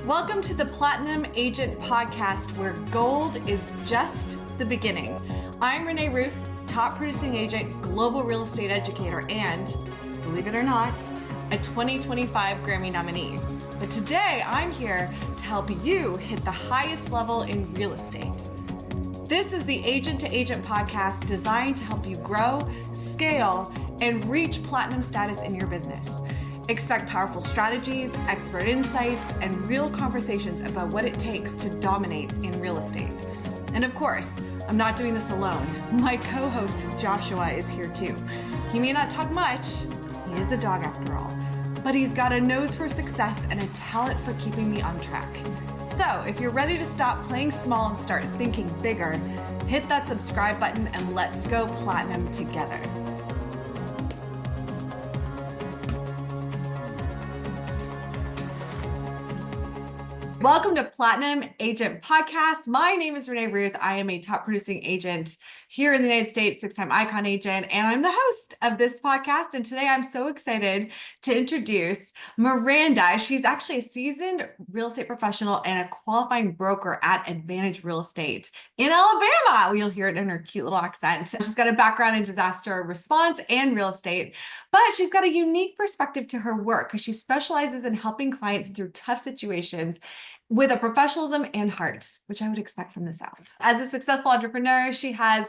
Welcome to the Platinum Agent Podcast, where gold is just the beginning. I'm Renee Ruth, top producing agent, global real estate educator, and, believe it or not, a 2025 Grammy nominee. But today I'm here to help you hit the highest level in real estate. This is the Agent to Agent podcast designed to help you grow, scale, and reach platinum status in your business. Expect powerful strategies, expert insights, and real conversations about what it takes to dominate in real estate. And of course, I'm not doing this alone. My co-host Joshua is here too. He may not talk much, he is a dog after all, but he's got a nose for success and a talent for keeping me on track. So if you're ready to stop playing small and start thinking bigger, hit that subscribe button and let's go platinum together. Welcome to Platinum Agent Podcast. My name is Renee Ruth. I am a top producing agent here in the United States, six-time icon agent, and I'm the host of this podcast. And today I'm so excited to introduce Miranda. She's actually a seasoned real estate professional and a qualifying broker at Advantage Real Estate in Alabama. You'll hear it in her cute little accent. She's got a background in disaster response and real estate, but she's got a unique perspective to her work because she specializes in helping clients through tough situations with a professionalism and heart, which I would expect from the South. As a successful entrepreneur, she has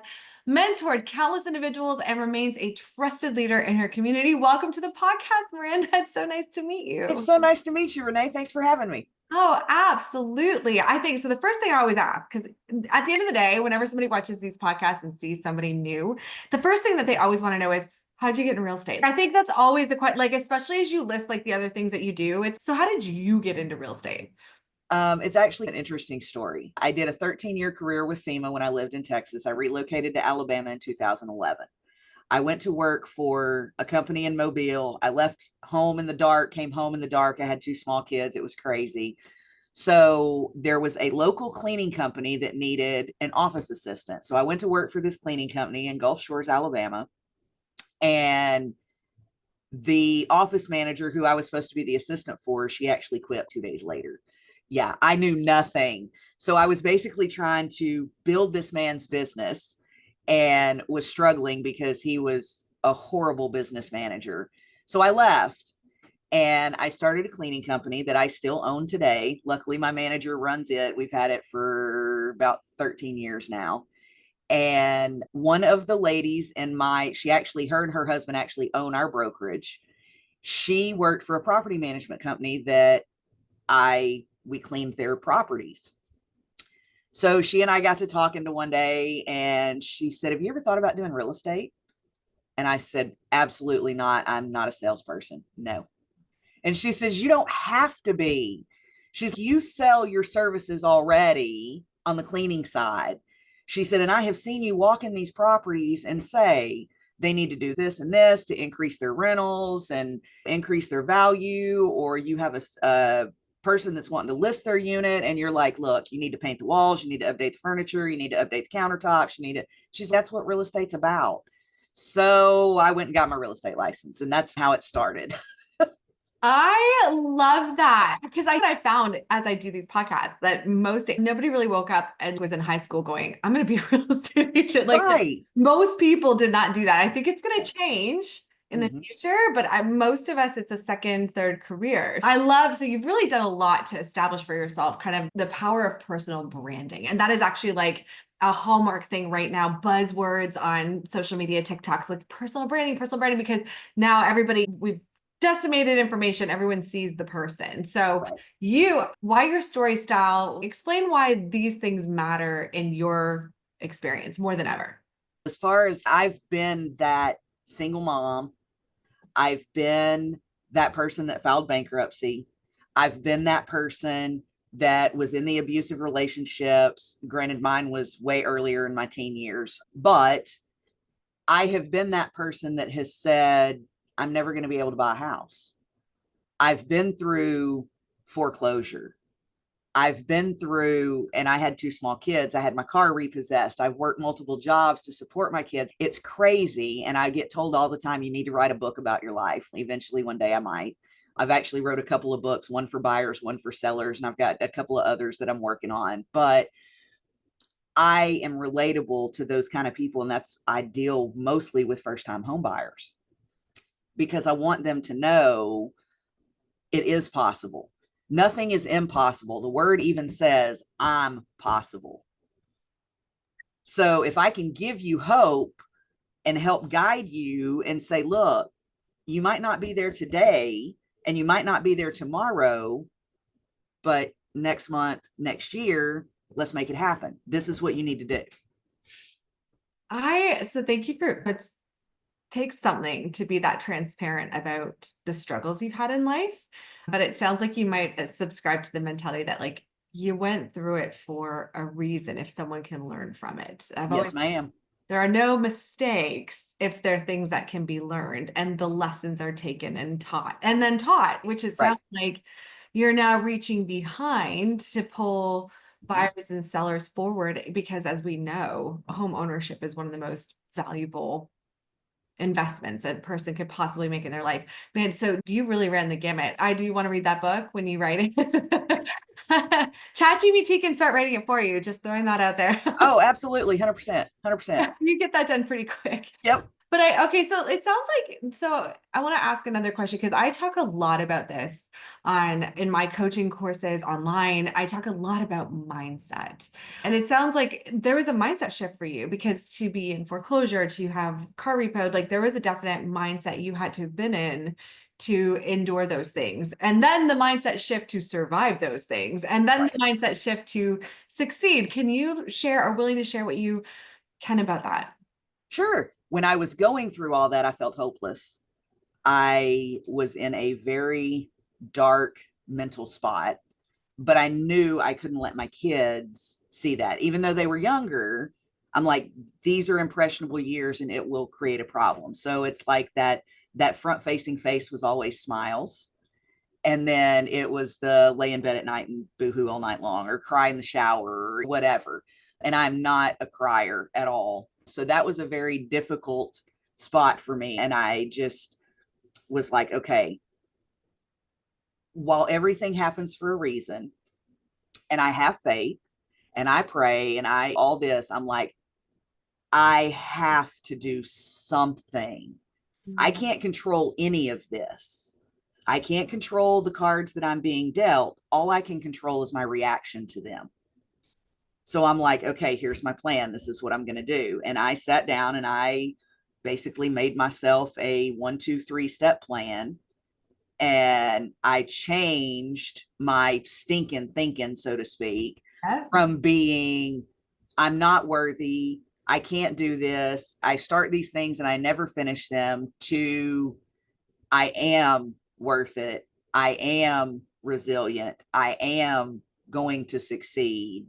mentored countless individuals and remains a trusted leader in her community. Welcome to the podcast, Miranda. It's so nice to meet you. It's so nice to meet you, Renee. Thanks for having me. Oh, absolutely. I think so. The first thing I always ask, because at the end of the day, whenever somebody watches these podcasts and sees somebody new, the first thing that they always want to know is, how'd you get in real estate? I think that's always the question, like, especially as you list like the other things that you do. So how did you get into real estate? It's actually an interesting story. I did a 13-year career with FEMA when I lived in Texas. I relocated to Alabama in 2011. I went to work for a company in Mobile. I left home in the dark, came home in the dark. I had two small kids. It was crazy. So there was a local cleaning company that needed an office assistant. So I went to work for this cleaning company in Gulf Shores, Alabama. And the office manager who I was supposed to be the assistant for, she actually quit 2 days later. Yeah, I knew nothing. So I was basically trying to build this man's business and was struggling because he was a horrible business manager. So I left and I started a cleaning company that I still own today. Luckily, my manager runs it. We've had it for about 13 years now. And one of the ladies in her and her husband actually own our brokerage. She worked for a property management company that we cleaned their properties. So she and I got to talking to one day and she said, have you ever thought about doing real estate? And I said, absolutely not. I'm not a salesperson. No. And she says, you don't have to be. You sell your services already on the cleaning side. She said, and I have seen you walk in these properties and say they need to do this and this to increase their rentals and increase their value, or you have a person that's wanting to list their unit and you're like, look, you need to paint the walls, you need to update the furniture, you need to update the countertops, she's like, that's what real estate's about. So I went and got my real estate license and that's how it started. I love that because I found as I do these podcasts that nobody really woke up and was in high school going, I'm going to be a real estate agent. Like right. Most people did not do that. I think it's going to change in the future, but most of us, it's a second, third career. So you've really done a lot to establish for yourself kind of the power of personal branding. And that is actually like a hallmark thing right now, buzzwords on social media, TikToks, like personal branding, because now we've decimated information. Everyone sees the person. So why your story style, explain why these things matter in your experience more than ever. As far as I've been that single mom, I've been that person that filed bankruptcy. I've been that person that was in the abusive relationships. Granted, mine was way earlier in my teen years, but I have been that person that has said, I'm never going to be able to buy a house. I've been through foreclosure. I've been through, and I had two small kids. I had my car repossessed. I've worked multiple jobs to support my kids. It's crazy. And I get told all the time, you need to write a book about your life. Eventually, one day I might. I've actually wrote a couple of books, one for buyers, one for sellers, and I've got a couple of others that I'm working on. But I am relatable to those kind of people, and that's I deal mostly with first-time home buyers because I want them to know it is possible. Nothing is impossible. The word even says I'm possible. So if I can give you hope and help guide you and say, look, you might not be there today and you might not be there tomorrow, but next month, next year, let's make it happen. This is what you need to do. So thank you for it takes something to be that transparent about the struggles you've had in life. But it sounds like you might subscribe to the mentality that like you went through it for a reason if someone can learn from it. Yes, ma'am. There are no mistakes if there are things that can be learned and the lessons are taken and taught and then taught, which is sounds like you're now reaching behind to pull buyers and sellers forward because as we know, home ownership is one of the most valuable investments a person could possibly make in their life. Man, so you really ran the gamut. I do want to read that book when you write it. ChatGPT can start writing it for you. Just throwing that out there. Oh, absolutely. 100%. 100%. You get that done pretty quick. Yep. But okay, so it sounds like, so I want to ask another question because I talk a lot about this in my coaching courses online. I talk a lot about mindset. And it sounds like there was a mindset shift for you because to be in foreclosure, to have car repoed, like there was a definite mindset you had to have been in to endure those things. And then the mindset shift to survive those things. And then the mindset shift to succeed. Can you share, or willing to share what you can about that? Sure. When I was going through all that, I felt hopeless. I was in a very dark mental spot, but I knew I couldn't let my kids see that. Even though they were younger, I'm like, these are impressionable years and it will create a problem. So it's like that front facing face was always smiles. And then it was the lay in bed at night and boohoo all night long or cry in the shower or whatever. And I'm not a crier at all. So that was a very difficult spot for me. And I just was like, okay, while everything happens for a reason, and I have faith and I pray and all this, I'm like, I have to do something. I can't control any of this. I can't control the cards that I'm being dealt. All I can control is my reaction to them. So I'm like, okay, here's my plan. This is what I'm going to do. And I sat down and I basically made myself a 1, 2, 3 step plan. And I changed my stinking thinking, so to speak, from being, I'm not worthy, I can't do this, I start these things and I never finish them, to I am worth it, I am resilient, I am going to succeed.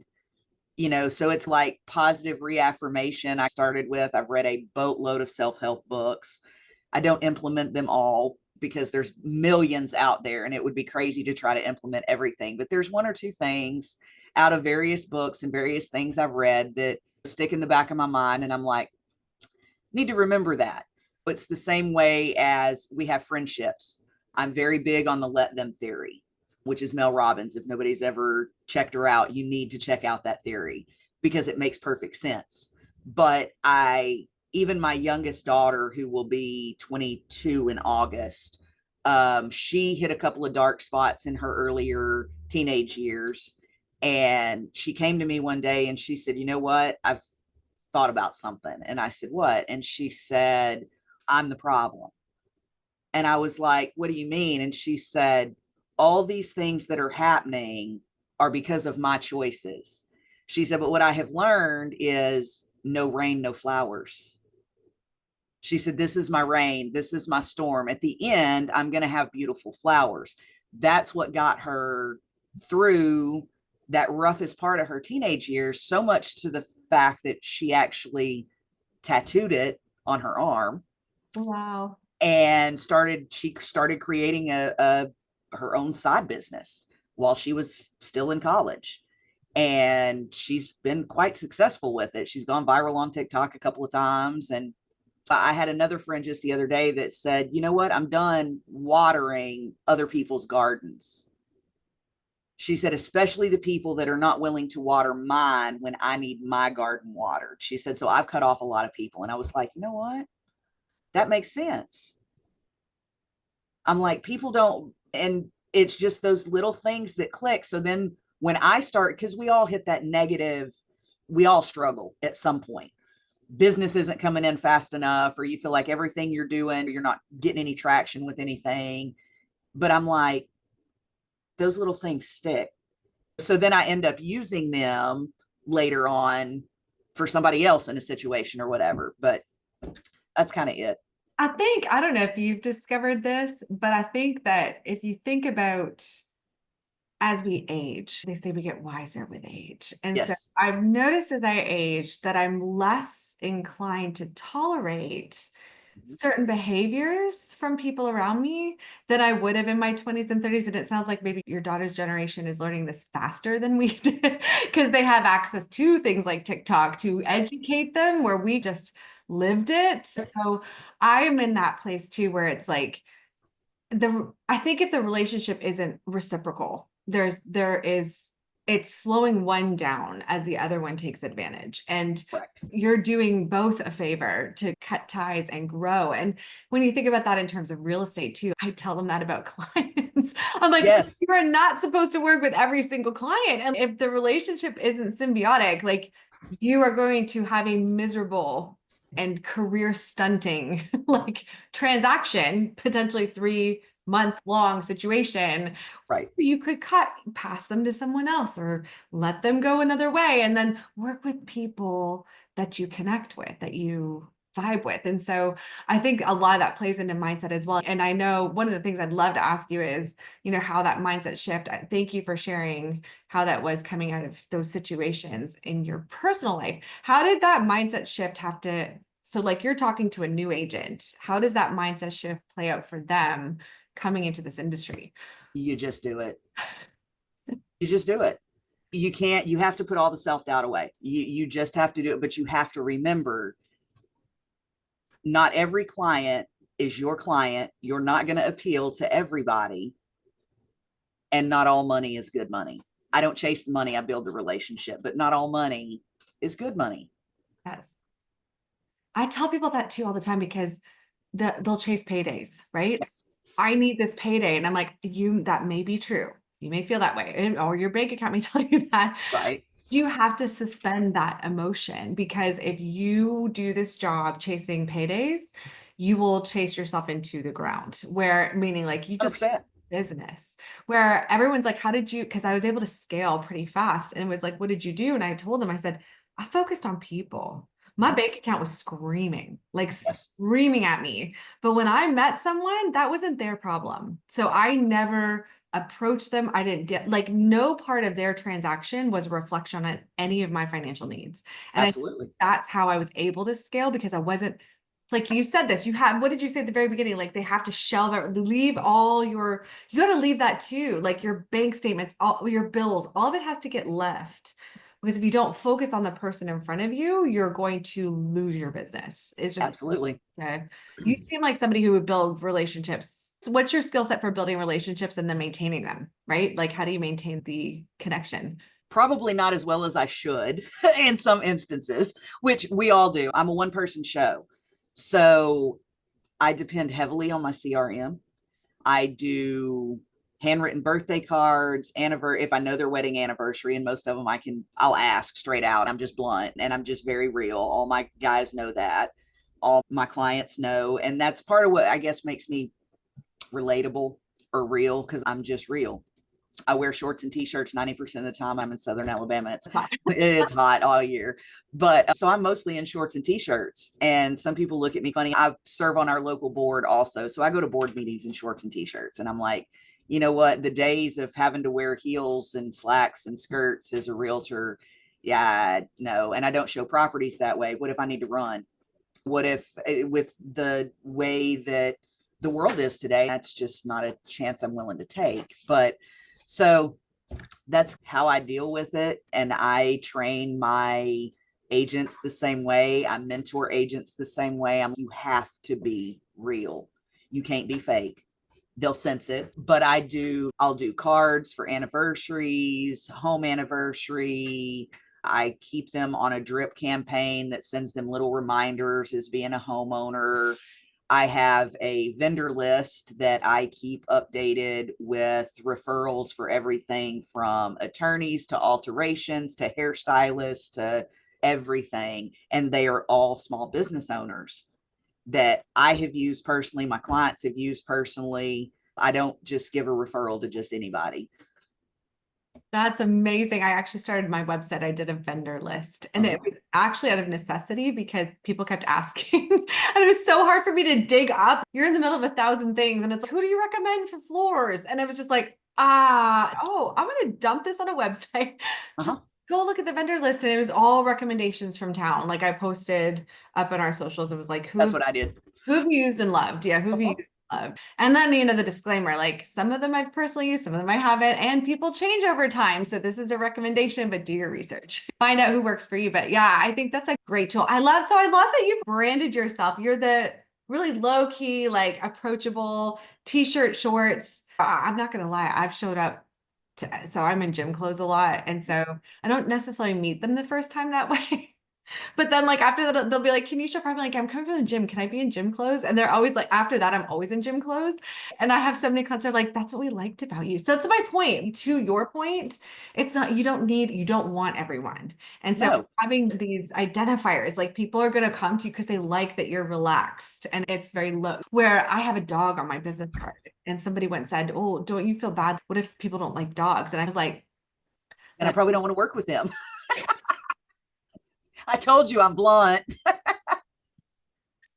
So it's like positive reaffirmation. I've read a boatload of self-help books. I don't implement them all because there's millions out there and it would be crazy to try to implement everything. But there's 1 or 2 things out of various books and various things I've read that stick in the back of my mind. And I'm like, need to remember that. It's the same way as we have friendships. I'm very big on the let them theory, which is Mel Robbins. If nobody's ever checked her out, you need to check out that theory because it makes perfect sense. But even my youngest daughter, who will be 22 in August, she hit a couple of dark spots in her earlier teenage years. And she came to me one day and she said, you know what? I've thought about something. And I said, what? And she said, I'm the problem. And I was like, what do you mean? And she said, all these things that are happening are because of my choices. She said, but what I have learned is no rain, no flowers. She said, this is my rain. This is my storm. At the end, I'm going to have beautiful flowers. That's what got her through that roughest part of her teenage years, so much to the fact that she actually tattooed it on her arm. Wow. And she started creating her own side business while she was still in college. And she's been quite successful with it. She's gone viral on TikTok a couple of times. And I had another friend just the other day that said, you know what, I'm done watering other people's gardens. She said, especially the people that are not willing to water mine when I need my garden watered. She said, so I've cut off a lot of people. And I was like, you know what? That makes sense. I'm like, people don't, and it's just those little things that click. So then when I start, because we all hit that negative, we all struggle at some point. Business isn't coming in fast enough, or you feel like everything you're doing, you're not getting any traction with anything. But I'm like, those little things stick. So then I end up using them later on for somebody else in a situation or whatever. But that's kind of it. I think, I don't know if you've discovered this, but I think that if you think about as we age, they say we get wiser with age. And so Yes. I've noticed as I age that I'm less inclined to tolerate certain behaviors from people around me than I would have in my 20s and 30s. And it sounds like maybe your daughter's generation is learning this faster than we did because they have access to things like TikTok to educate them, where we just lived it. So I am in that place too, where it's like I think if the relationship isn't reciprocal, it's slowing one down as the other one takes advantage. And Correct. you're doing both a favor to cut ties and grow. And when you think about that in terms of real estate too, I tell them that about clients. I'm like, Yes. you are not supposed to work with every single client. And if the relationship isn't symbiotic, like you are going to have a miserable and career stunting like transaction, potentially 3-month long situation. Right. You could pass them to someone else or let them go another way, and then work with people that you connect with, that you vibe with. And so I think a lot of that plays into mindset as well. And I know one of the things I'd love to ask you is, how that mindset shift. Thank you for sharing how that was coming out of those situations in your personal life. How did that mindset shift so like you're talking to a new agent, how does that mindset shift play out for them coming into this industry? You just do it. You just do it. You have to put all the self-doubt away. You just have to do it, but you have to remember, not every client is your client. You're not going to appeal to everybody, and not all money is good money. I don't chase the money, I build the relationship, but not all money is good money. Yes. I tell people that too all the time because they'll chase paydays, right? Yes. I need this payday. And I'm like, that may be true. You may feel that way, or your bank account may tell you that. Right. You have to suspend that emotion, because if you do this job chasing paydays, you will chase yourself into the ground, meaning like you just 100%. business where everyone's like, how did you, because I was able to scale pretty fast, and it was like, what did you do? And I told them, I said, I focused on people. My bank account was screaming, like Yes. screaming at me. But when I met someone, that wasn't their problem. So I never approached them. I didn't like, no part of their transaction was a reflection on any of my financial needs. And I think Absolutely. that's how I was able to scale, because I wasn't, like you said this, what did you say at the very beginning? Like they have to shelve it, leave all you got to leave that too. Like your bank statements, all your bills, all of it has to get left. Because if you don't focus on the person in front of you, you're going to lose your business. It's just, Absolutely. you seem like somebody who would build relationships. So what's your skill set for building relationships and then maintaining them, right? Like, how do you maintain the connection? Probably not as well as I should in some instances, which we all do. I'm a one-person show. So I depend heavily on my CRM. I do handwritten birthday cards, if I know their wedding anniversary, and most of them I'll ask straight out. I'm just blunt and I'm just very real. All my guys know that. All my clients know. And that's part of what I guess makes me relatable or real, because I'm just real. I wear shorts and t-shirts 90% of the time. I'm in Southern Alabama. It's hot all year. But so I'm mostly in shorts and t-shirts. And some people look at me funny. I serve on our local board also. So I go to board meetings in shorts and t-shirts. And I'm like, you know what? The days of having to wear heels and slacks and skirts as a realtor, yeah, no. And I don't show properties that way. What if I need to run? What if, with the way that the world is today, that's just not a chance I'm willing to take. But so that's how I deal with it. And I train my agents the same way. I mentor agents the same way. You have to be real. You can't be fake. They'll sense it. But I'll do cards for anniversaries, home anniversary. I keep them on a drip campaign that sends them little reminders as being a homeowner. I have a vendor list that I keep updated with referrals for everything from attorneys to alterations to hairstylists to everything. And they are all small business owners that I have used personally, my clients have used personally. I don't just give a referral to just anybody. That's amazing. I actually started my website. I did a vendor list, and it was actually out of necessity because people kept asking. And it was so hard for me to dig up. You're in the middle of 1,000 things, and it's like, who do you recommend for floors? And it was just like, I'm going to dump this on a website. Just go look at the vendor list. And it was all recommendations from town. Like I posted up in our socials. It was like, that's what I did. Who have you used and loved? Yeah, who have you used and loved? And then, the disclaimer, like some of them I've personally used, some of them I haven't, and people change over time. So this is a recommendation, but do your research. Find out who works for you. But yeah, I think that's a great tool. I love that you've branded yourself. You're the really low key, like approachable t-shirt, shorts. I'm not going to lie. I've showed up so I'm in gym clothes a lot. And so I don't necessarily meet them the first time that way. But then like after that, they'll be like, can you show up? I'm like, I'm coming from the gym. Can I be in gym clothes? And they're always like, after that, I'm always in gym clothes. And I have so many clients that are like, that's what we liked about you. So that's my point. To your point, it's not, you don't want everyone. And so having these identifiers, like people are going to come to you because they like that you're relaxed and it's very low. Where I have a dog on my business card and somebody once said, oh, don't you feel bad? What if people don't like dogs? And I was like, and I probably don't want to work with them. I told you I'm blunt.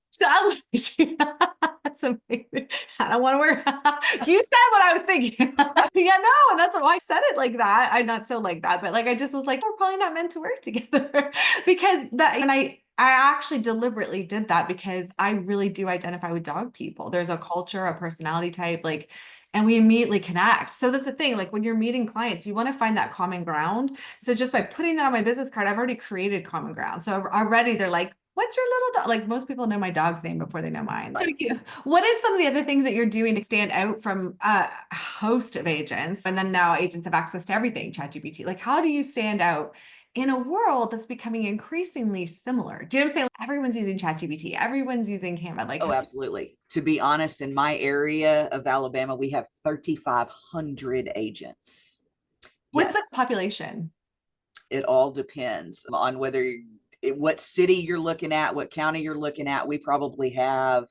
So that's amazing. I don't want to work. You said what I was thinking. Yeah, no, and that's why I said it like that. I'm not so like that, but like I just was like, we're probably not meant to work together because that. And I actually deliberately did that because I really do identify with dog people. There's a culture, a personality type, like. And we immediately connect. So that's the thing, like when you're meeting clients, you want to find that common ground. So just by putting that on my business card, I've already created common ground. So already they're like, what's your little dog? Like most people know my dog's name before they know mine. Right. So what is some of the other things that you're doing to stand out from a host of agents? And then now agents have access to everything, ChatGPT. Like how do you stand out in a world that's becoming increasingly similar? Do you know what I'm saying? Everyone's using ChatGPT. Everyone's using Canva. Like, oh, absolutely. To be honest, in my area of Alabama, we have 3,500 agents. What's the population? It all depends on what city you're looking at, what county you're looking at. We probably have,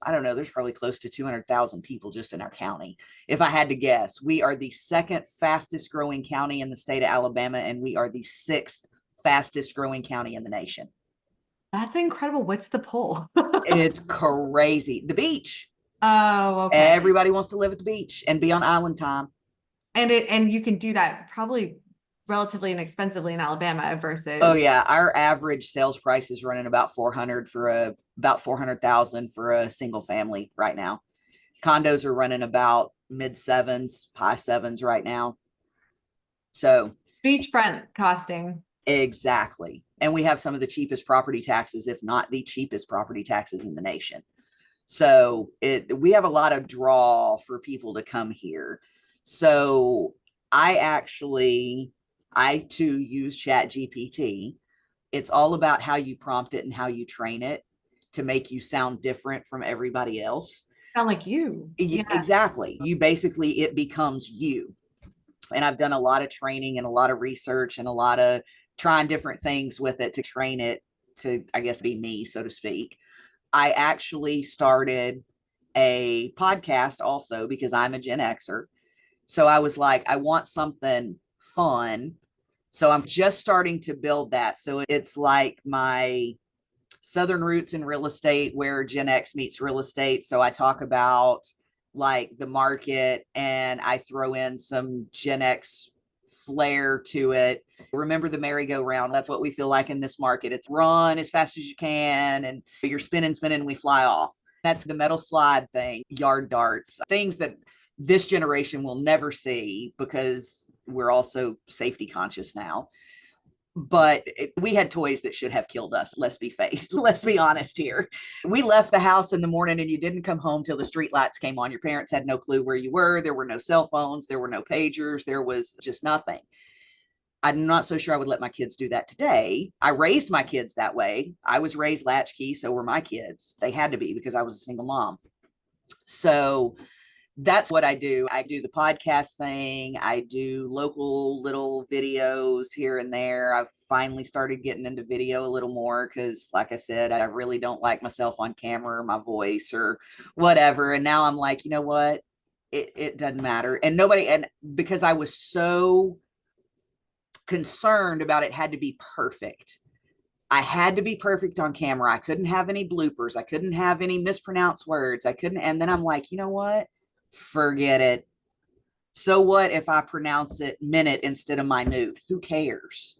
I don't know, there's probably close to 200,000 people just in our county. If I had to guess, we are the second fastest growing county in the state of Alabama, and we are the sixth fastest growing county in the nation. That's incredible. What's the poll? It's crazy. The beach. Oh, okay. Everybody wants to live at the beach and be on island time. And you can do that probably relatively inexpensively in Alabama versus. Oh yeah, our average sales price is running about 400,000 for a single family right now. Condos are running about mid sevens, high sevens right now. So beachfront costing. Exactly. And we have some of the cheapest property taxes, if not the cheapest property taxes in the nation. So we have a lot of draw for people to come here. So I too use ChatGPT. It's all about how you prompt it and how you train it to make you sound different from everybody else. Sound like you. Yeah. Exactly. It becomes you. And I've done a lot of training and a lot of research and a lot of trying different things with it to train it to, I guess, be me, so to speak. I actually started a podcast also because I'm a Gen Xer. So I was like, I want something fun. So I'm just starting to build that. So it's like my Southern roots in real estate where Gen X meets real estate. So I talk about like the market and I throw in some Gen X flair to it. Remember the merry-go-round. That's what we feel like in this market. It's run as fast as you can and you're spinning, and we fly off. That's the metal slide thing, yard darts, things that this generation will never see because we're also safety conscious now. but we had toys that should have killed us. Let's be faced. Let's be honest here. We left the house in the morning and you didn't come home till the street lights came on. Your parents had no clue where you were. There were no cell phones. There were no pagers. There was just nothing. I'm not so sure I would let my kids do that today. I raised my kids that way. I was raised latchkey. So were my kids. They had to be because I was a single mom. So that's what I do. I do the podcast thing. I do local little videos here and there. I've finally started getting into video a little more because, like I said, I really don't like myself on camera or my voice or whatever. And now I'm like, you know what? It doesn't matter. And because I was so concerned about it had to be perfect. I had to be perfect on camera. I couldn't have any bloopers. I couldn't have any mispronounced words. And then I'm like, you know what? Forget it. So what if I pronounce it minute instead of minute? Who cares?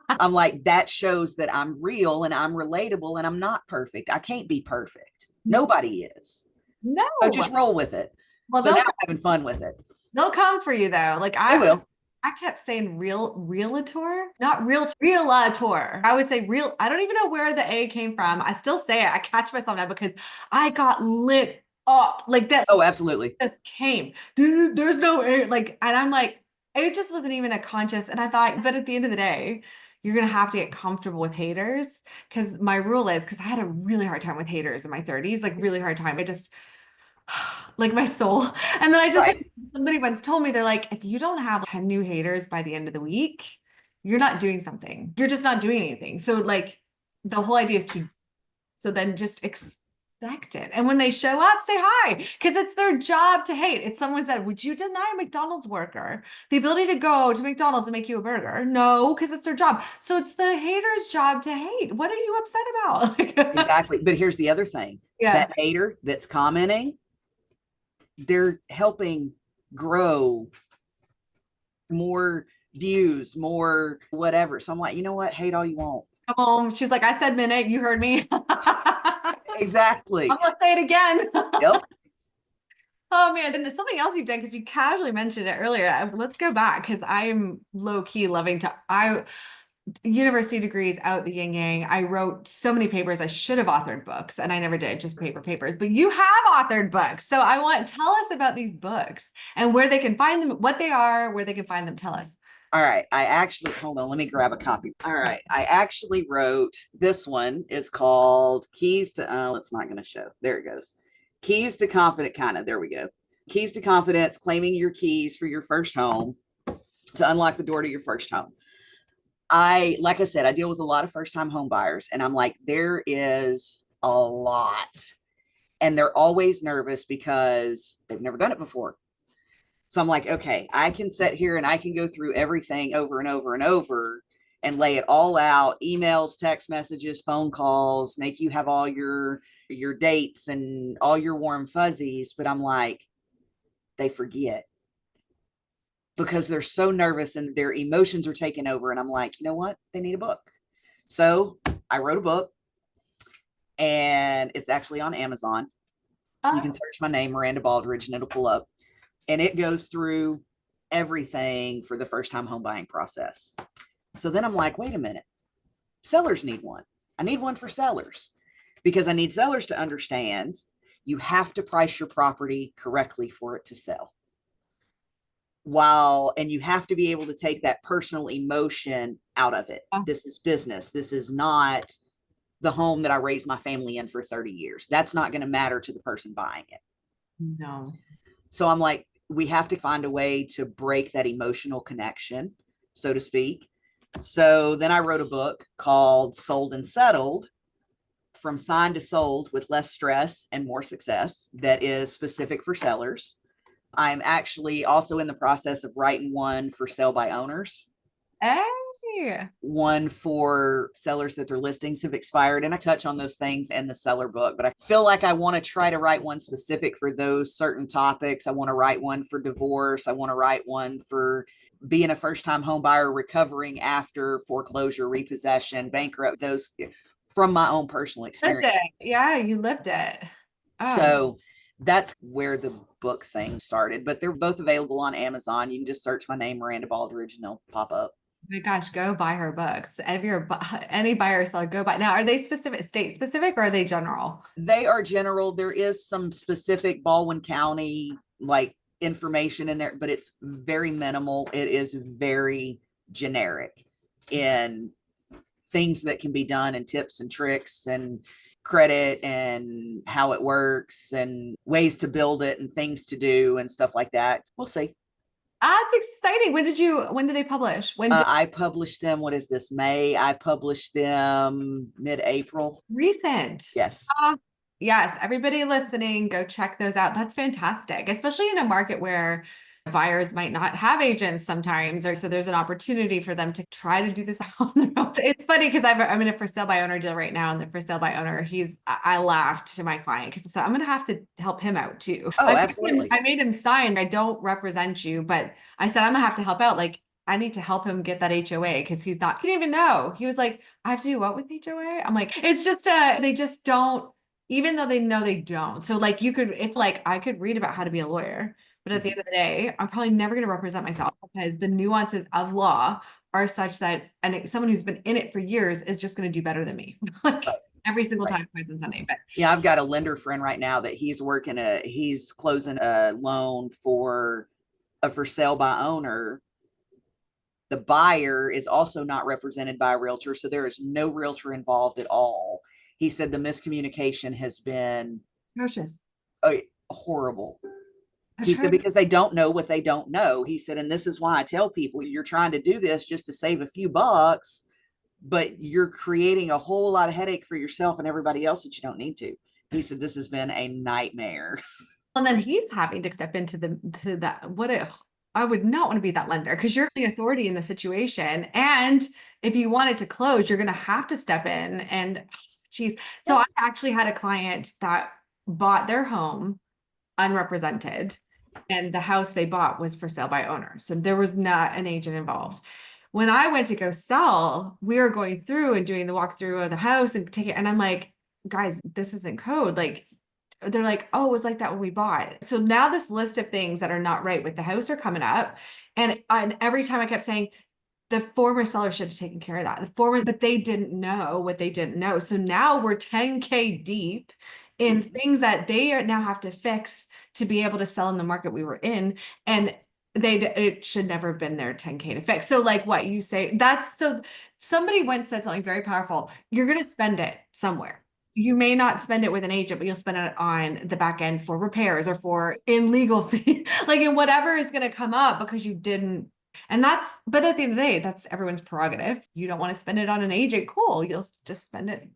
I'm like, that shows that I'm real and I'm relatable and I'm not perfect. I can't be perfect. Nobody is. No. So just roll with it. Well, so now I'm having fun with it. They'll come for you though. Like I will. I kept saying realtor, not realtor. I would say real. I don't even know where the A came from. I still say it. I catch myself now because I got lit up like that. Oh, absolutely. Just came. Dude, there's no A. Like, and I'm like, it just wasn't even a conscious. And I thought, but at the end of the day, you're going to have to get comfortable with haters. Because my rule is, because I had a really hard time with haters in my 30s, like really hard time. I just, like my soul. And then I just, Right. somebody once told me, they're like, if you don't have 10 new haters by the end of the week, you're not doing something. You're just not doing anything. So like the whole idea is so then just expect it. And when they show up, say hi, because it's their job to hate. It's someone said, would you deny a McDonald's worker the ability to go to McDonald's and make you a burger? No, because it's their job. So it's the hater's job to hate. What are you upset about? Exactly. But here's the other thing. Yeah. That hater that's commenting, they're helping grow more views, more whatever. So I'm like, you know what? Hate all you want. Come on. She's like, I said minute, you heard me. Exactly. I'm gonna say it again. Yep. Oh man, then there's something else you've done because you casually mentioned it earlier. Let's go back because I'm low key loving university degrees out the yin yang. I wrote so many papers. I should have authored books and I never did, just papers, but you have authored books. So tell us about these books and where they can find them, what they are, where they can find them. Tell us. All right. Hold on, let me grab a copy. All right. I actually wrote, this one is called Keys to, it's not going to show. There it goes. Keys to Confident, there we go. Keys to Confidence, claiming your keys for your first home to unlock the door to your first home. Like I said, I deal with a lot of first-time home buyers and I'm like, there is a lot and they're always nervous because they've never done it before. So I'm like, okay, I can sit here and I can go through everything over and over and over and lay it all out, emails, text messages, phone calls, make you have all your dates and all your warm fuzzies. But I'm like, they forget because they're so nervous and their emotions are taking over. And I'm like, you know what? They need a book. So I wrote a book and it's actually on Amazon. You can search my name, Miranda Baldridge, and it'll pull up. And it goes through everything for the first time home buying process. So then I'm like, wait a minute, sellers need one. I need one for sellers because I need sellers to understand you have to price your property correctly for it to sell. And you have to be able to take that personal emotion out of it. This is business. This is not the home that I raised my family in for 30 years. That's not going to matter to the person buying it. No. So I'm like, we have to find a way to break that emotional connection, so to speak. So then I wrote a book called Sold and Settled, From Signed to Sold with Less Stress and More Success, that is specific for sellers. I'm actually also in the process of writing one for sale by owners. Hey. One for sellers that their listings have expired. And I touch on those things in the seller book, but I feel like I want to try to write one specific for those certain topics. I want to write one for divorce. I want to write one for being a first-time home buyer, recovering after foreclosure, repossession, bankrupt, those from my own personal experience. Yeah, you lived it. Oh. So that's where the book thing started, but they're both available on Amazon. You can just search my name, Miranda Baldridge, and they'll pop up. my gosh, go buy her books. If you're any buyer or seller, go buy. Now, are they specific, state specific, or are they general? They are general. There is some specific Baldwin County like information in there, but it's very minimal. It is very generic in things that can be done and tips and tricks and credit and how it works and ways to build it and things to do and stuff like that. We'll see. That's exciting. When did they publish? I published them. What is this? May. I published them mid-April. Recent. Yes. Yes, everybody listening, go check those out. That's fantastic, especially in a market where buyers might not have agents sometimes, or so there's an opportunity for them to try to do this on their own. It's funny because I'm in a for sale by owner deal right now, and the for sale by owner, I laughed to my client because I'm going to have to help him out too. Oh, absolutely. I made him sign. I don't represent you, but I said I'm gonna have to help out. Like I need to help him get that HOA because he didn't even know. He was like, I have to do what with HOA? I'm like, it's just they just don't, even though they know they don't. So like it's like I could read about how to be a lawyer, but at the end of the day, I'm probably never going to represent myself because the nuances of law are such that someone who's been in it for years is just going to do better than me. Like every single time, twice on Sunday. But yeah, I've got a lender friend right now that he's closing a loan for a for sale by owner. The buyer is also not represented by a realtor, so there is no realtor involved at all. He said the miscommunication has been atrocious. Horrible. He said, because they don't know what they don't know. He said, and this is why I tell people, you're trying to do this just to save a few bucks, but you're creating a whole lot of headache for yourself and everybody else that you don't need to. He said, this has been a nightmare. And then he's having to step into I would not want to be that lender because you're the authority in the situation. And if you want it to close, you're going to have to step in and geez. So I actually had a client that bought their home unrepresented and the house they bought was for sale by owner. So there was not an agent involved. When I went to go sell, we were going through and doing the walkthrough of the house and take it. And I'm like, guys, this isn't code. Like, they're like, oh, it was like that when we bought. So now this list of things that are not right with the house are coming up. And every time I kept saying, the former seller should have taken care of that. But they didn't know what they didn't know. So now we're 10K deep in things that they now have to fix to be able to sell in the market we were in. And it should never have been their 10K to fix. So like what you say, somebody once said something very powerful. You're going to spend it somewhere. You may not spend it with an agent, but you'll spend it on the back end for repairs or for in legal fee, like in whatever is going to come up because you didn't. But at the end of the day, that's everyone's prerogative. You don't want to spend it on an agent. Cool. You'll just spend it.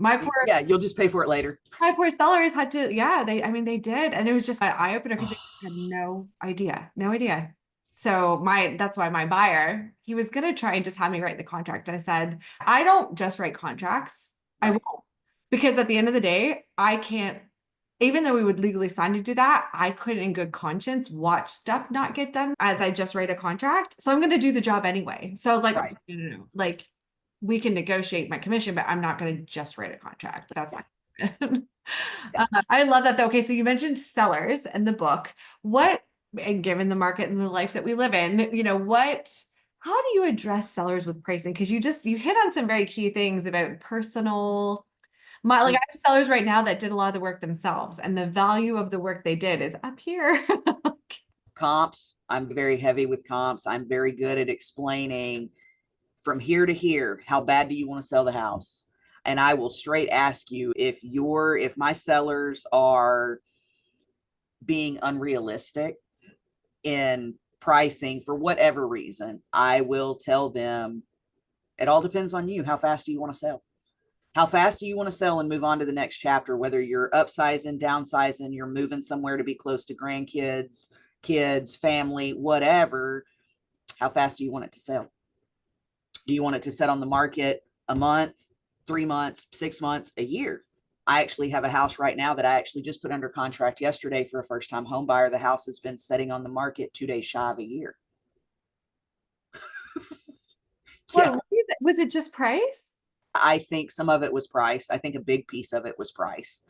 You'll just pay for it later. My poor sellers had to, they did. And it was just an eye opener because they had no idea. So that's why my buyer, he was going to try and just have me write the contract. And I said, I don't just write contracts. I won't. Because at the end of the day, I can't, even though we would legally sign to do that, I couldn't in good conscience watch stuff not get done as I just write a contract. So I'm going to do the job anyway. So I was like, no. Like we can negotiate my commission, but I'm not going to just write a contract. That's not I love that though. Okay. So you mentioned sellers and the book. And given the market and the life that we live in, how do you address sellers with pricing? Because you hit on some very key things about personal. I have sellers right now that did a lot of the work themselves, and the value of the work they did is up here. Comps. I'm very heavy with comps. I'm very good at explaining from here to here. How bad do you want to sell the house? And I will straight ask you if my sellers are being unrealistic in pricing for whatever reason, I will tell them it all depends on you. How fast do you want to sell? How fast do you want to sell and move on to the next chapter? Whether you're upsizing, downsizing, you're moving somewhere to be close to grandkids, kids, family, whatever. How fast do you want it to sell? Do you want it to set on the market a month, 3 months, 6 months, a year? I actually have a house right now that I actually just put under contract yesterday for a first-time home buyer. The house has been setting on the market 2 days shy of a year. Yeah. Was it just price? I think some of it was price. I think a big piece of it was price.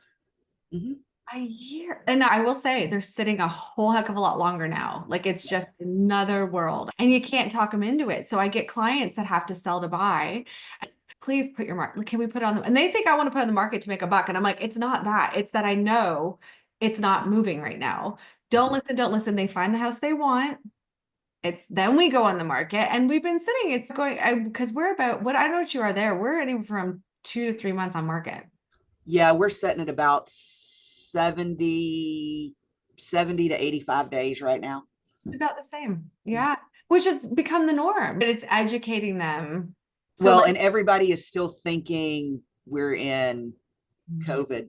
A year. And I will say they're sitting a whole heck of a lot longer now. Like it's Yes. just another world and you can't talk them into it. So I get clients that have to sell to buy. Please put your market. Can we put it on them? And they think I want to put it on the market to make a buck. And I'm like, it's not that. It's that I know it's not moving right now. Don't listen, don't listen. They find the house they want. It's then we go on the market and we've been sitting. It's going because we're about what I know what you are there. We're anywhere from 2 to 3 months on market. Yeah, we're setting at about 70 to 85 days right now. It's about the same. Yeah. Which has become the norm. But it's educating them. So Well, like, and everybody is still thinking we're in COVID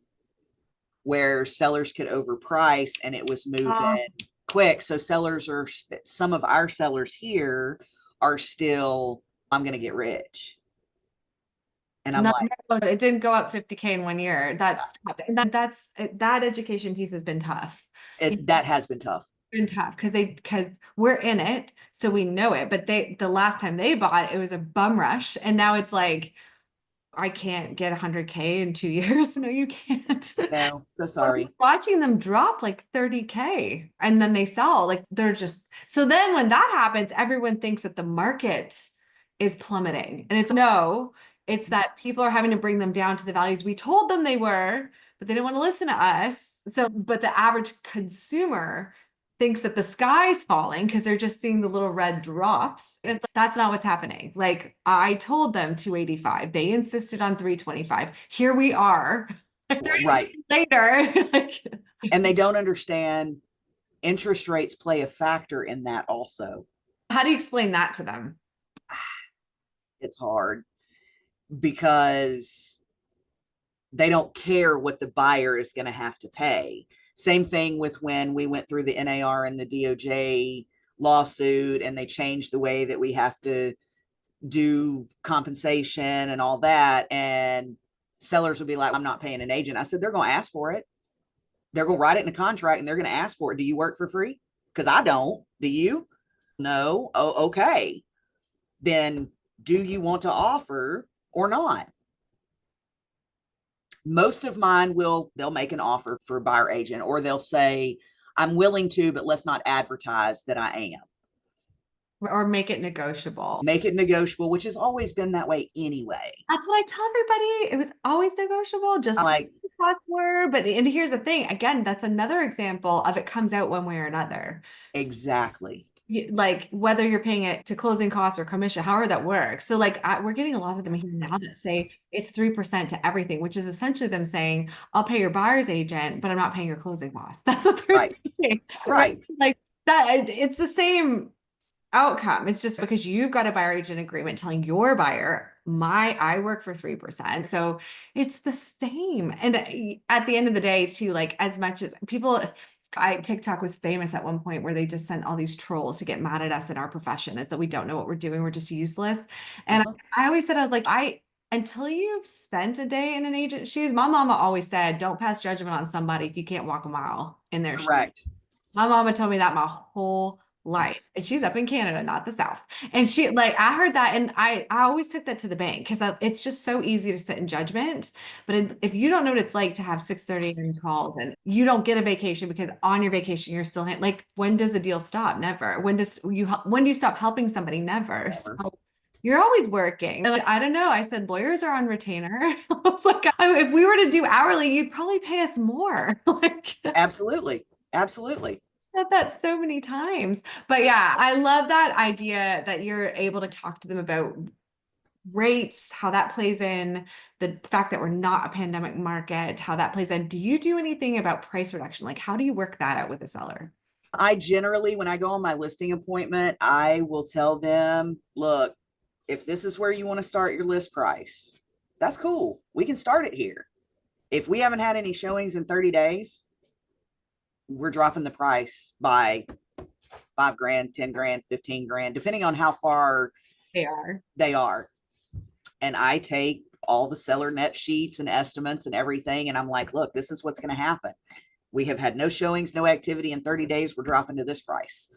where sellers could overprice and it was moving quick. So some of our sellers here are still, I'm going to get rich. And I'm no, like, no, it didn't go up 50K in 1 year. That's tough. And that education piece has been tough. that has been tough. Been tough because we're in it, so we know it. But the last time they bought, it was a bum rush, and now it's like I can't get 100K in 2 years. No, you can't. No, so sorry. Watching them drop like 30K and then they sell, like they're just so then when that happens, everyone thinks that the market is plummeting. And it's no, it's that people are having to bring them down to the values we told them they were, but they didn't want to listen to us. So, but the average consumer thinks that the sky's falling because they're just seeing the little red drops. And it's like, that's not what's happening. Like I told them 285, they insisted on 325. Here we are. Right. Later. And they don't understand interest rates play a factor in that also. How do you explain that to them? It's hard because they don't care what the buyer is going to have to pay. Same thing with when we went through the NAR and the DOJ lawsuit and they changed the way that we have to do compensation and all that. And sellers would be like, I'm not paying an agent. I said, they're going to ask for it. They're going to write it in a contract and they're going to ask for it. Do you work for free? Because I don't. Do you? No. Oh, okay. Then do you want to offer or not? Most of mine they'll make an offer for a buyer agent, or they'll say, I'm willing to, but let's not advertise that I am. Or make it negotiable. Make it negotiable, which has always been that way anyway. That's what I tell everybody. It was always negotiable, just like the costs were. But and here's the thing, again, that's another example of it comes out one way or another. Exactly. Like whether you're paying it to closing costs or commission, however that works. So like we're getting a lot of them here now that say it's 3% to everything, which is essentially them saying, I'll pay your buyer's agent, but I'm not paying your closing costs. That's what they're saying. Right. Like that, it's the same outcome. It's just because you've got a buyer agent agreement telling your buyer, I work for 3%. So it's the same. And at the end of the day, too, like as much as people, TikTok was famous at one point where they just sent all these trolls to get mad at us in our profession is that we don't know what we're doing. We're just useless. And I always said, I was like, until you've spent a day in an agent's shoes, my mama always said, don't pass judgment on somebody if you can't walk a mile in their Correct. shoes. My mama told me that my whole life, and she's up in Canada, not the South. And she I heard that, and I always took that to the bank because it's just so easy to sit in judgment. But if you don't know what it's like to have 6:30 a.m. calls and you don't get a vacation because on your vacation you're still like, when does the deal stop? Never. When do you stop helping somebody? Never. So you're always working. And I don't know. I said lawyers are on retainer. I was like, if we were to do hourly, you'd probably pay us more. Absolutely. Said that so many times. But yeah, I love that idea that you're able to talk to them about rates, how that plays in, the fact that we're not a pandemic market, how that plays in. Do you do anything about price reduction? Like, how do you work that out with a seller? I generally, when I go on my listing appointment, I will tell them, look, if this is where you want to start your list price, that's cool. We can start it here. If we haven't had any showings in 30 days, we're dropping the price by $5,000, $10,000, $15,000, depending on how far they are. And I take all the seller net sheets and estimates and everything. And I'm like, look, this is what's going to happen. We have had no showings, no activity in 30 days. We're dropping to this price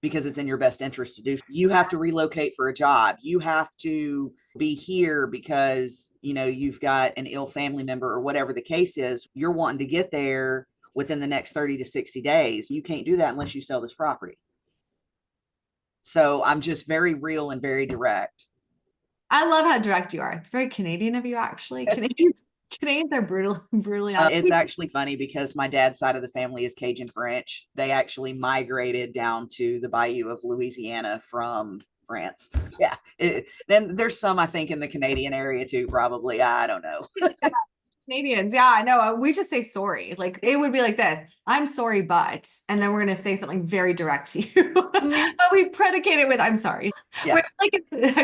because it's in your best interest to do. You have to relocate for a job. You have to be here because, you've got an ill family member or whatever the case is. You're wanting to get there. within the next 30 to 60 days. You can't do that unless you sell this property. So I'm just very real and very direct. I love how direct you are. It's very Canadian of you, actually. Canadians are brutally honest. It's actually funny because my dad's side of the family is Cajun French. They actually migrated down to the Bayou of Louisiana from France. Yeah. Then there's some, I think, in the Canadian area too, probably. I don't know. Canadians, yeah, I know. We just say sorry. Like it would be like this: I'm sorry, but, and then we're gonna say something very direct to you. But we predicate it with "I'm sorry." Yeah. I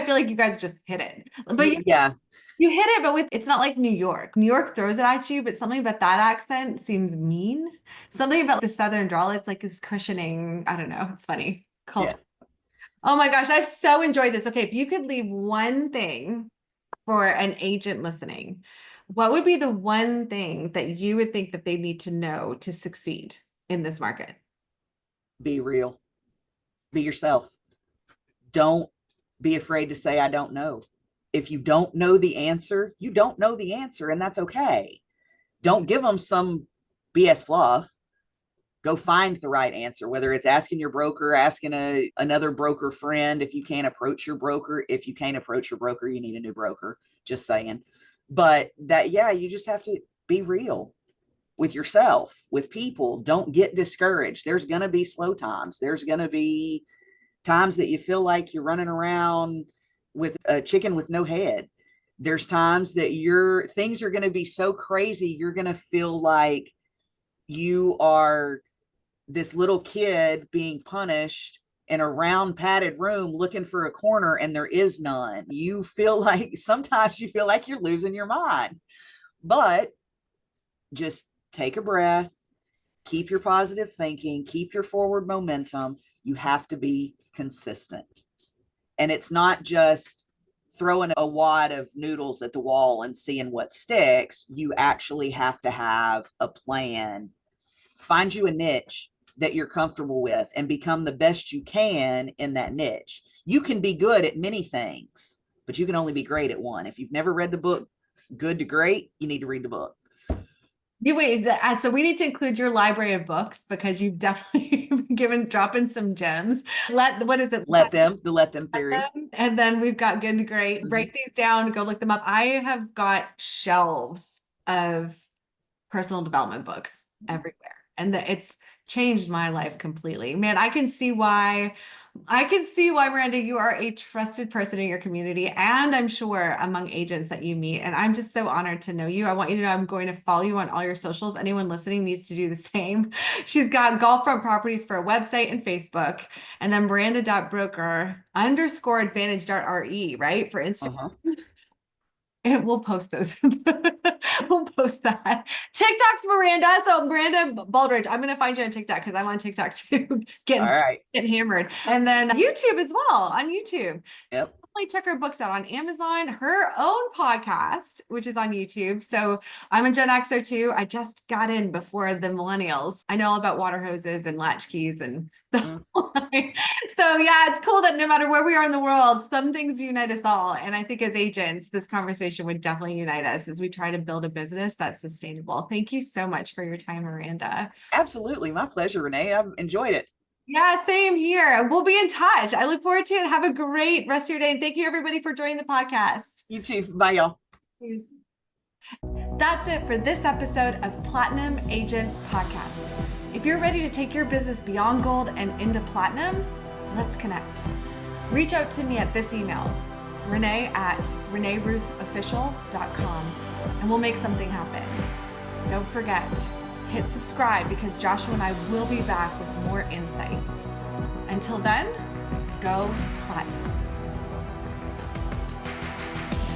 feel like you guys just hit it, but yeah, you hit it, but it's not like New York. New York throws it at you, but something about that accent seems mean. Something about the Southern drawl, it's like this cushioning. I don't know. It's funny. Culture. Yeah. Oh my gosh, I've so enjoyed this. Okay, if you could leave one thing for an agent listening, what would be the one thing that you would think that they need to know to succeed in this market? Be real. Be yourself. Don't be afraid to say, I don't know. If you don't know the answer, you don't know the answer, and that's okay. Don't give them some BS fluff. Go find the right answer, whether it's asking your broker, asking another broker friend. If you can't approach your broker, if you can't approach your broker, you need a new broker. Just saying. But you just have to be real with yourself, with people. Don't get discouraged. There's going to be slow times. There's going to be times that you feel like you're running around with a chicken with no head. There's times that things are going to be so crazy. You're going to feel like you are this little kid being punished in a round padded room looking for a corner and there is none. Sometimes you feel like you're losing your mind, but just take a breath, keep your positive thinking, keep your forward momentum. You have to be consistent. And it's not just throwing a wad of noodles at the wall and seeing what sticks. You actually have to have a plan. Find you a niche that you're comfortable with and become the best you can in that niche. You can be good at many things, but you can only be great at one. If you've never read the book, Good to Great, you need to read the book. So we need to include your library of books because you've definitely dropping some gems. What is it? Let them theory. And then we've got Good to Great. Mm-hmm. Break these down, go look them up. I have got shelves of personal development books everywhere. And it's changed my life completely. Man, I can see why, Miranda, you are a trusted person in your community, and I'm sure among agents that you meet. And I'm just so honored to know you. I want you to know I'm going to follow you on all your socials. Anyone listening needs to do the same. She's got Golfront Properties for a website and Facebook, and then Miranda.broker_advantage.re, right? For Instagram. And we'll post those. We'll post that. TikTok's Miranda. So Miranda Baldridge, I'm going to find you on TikTok because I'm on TikTok too. Getting hammered. And then YouTube as well, on YouTube. Yep. Check her books out on Amazon, her own podcast, which is on YouTube. So I'm a Gen Xer too. I just got in before the millennials. I know all about water hoses and latchkeys and the So yeah, it's cool that no matter where we are in the world, some things unite us all. And I think as agents, this conversation would definitely unite us as we try to build a business that's sustainable. Thank you so much for your time, Miranda. Absolutely. My pleasure, Renee. I've enjoyed it. Yeah, same here. We'll be in touch. I look forward to it. Have a great rest of your day. And thank you, everybody, for joining the podcast. You too. Bye, y'all. Cheers. That's it for this episode of Platinum Agent Podcast. If you're ready to take your business beyond gold and into platinum, let's connect. Reach out to me at this email, Renee@ReneeRuthOfficial.com, and we'll make something happen. Don't forget, hit subscribe because Joshua and I will be back with more insights. Until then, go platinum.